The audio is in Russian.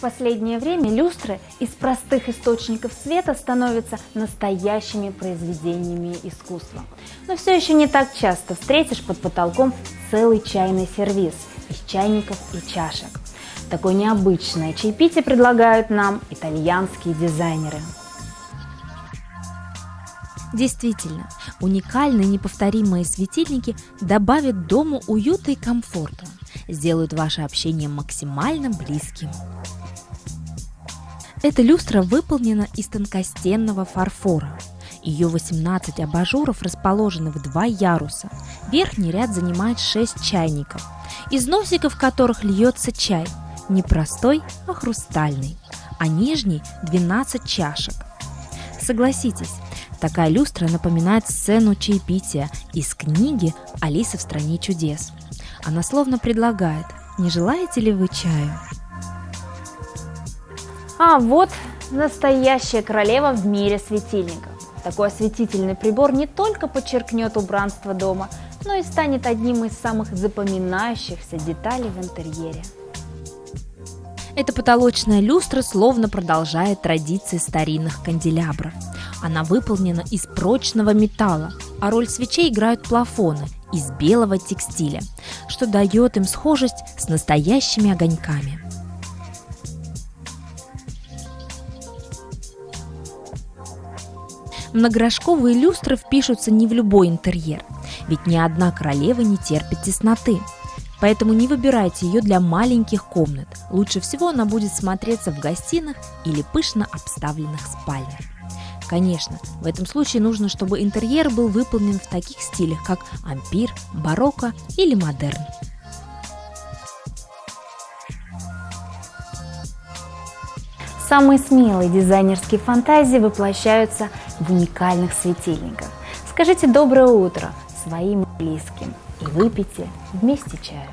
последнее время люстры из простых источников света становятся настоящими произведениями искусства. Но все еще не так часто встретишь под потолком целый чайный сервиз из чайников и чашек. Такое необычное чаепитие предлагают нам итальянские дизайнеры. Действительно, уникальные неповторимые светильники добавят дому уюта и комфорта, сделают ваше общение максимально близким. Эта люстра выполнена из тонкостенного фарфора. Ее 18 абажуров расположены в 2 яруса. Верхний ряд занимает 6 чайников, из носиков которых льется чай, не простой, а хрустальный, а нижний 12 чашек. Согласитесь, такая люстра напоминает сцену чаепития из книги «Алиса в стране чудес». Она словно предлагает: не желаете ли вы чаю? А вот настоящая королева в мире светильников. Такой осветительный прибор не только подчеркнет убранство дома, но и станет одним из самых запоминающихся деталей в интерьере. Эта потолочная люстра словно продолжает традиции старинных канделябров. Она выполнена из прочного металла, а роль свечей играют плафоны из белого текстиля, что дает им схожесть с настоящими огоньками. Многорожковые люстры впишутся не в любой интерьер, ведь ни одна королева не терпит тесноты. Поэтому не выбирайте ее для маленьких комнат. Лучше всего она будет смотреться в гостиных или пышно обставленных спальнях. Конечно, в этом случае нужно, чтобы интерьер был выполнен в таких стилях, как ампир, барокко или модерн. Самые смелые дизайнерские фантазии воплощаются в уникальных светильниках. Скажите доброе утро своим близким и выпейте вместе чаю.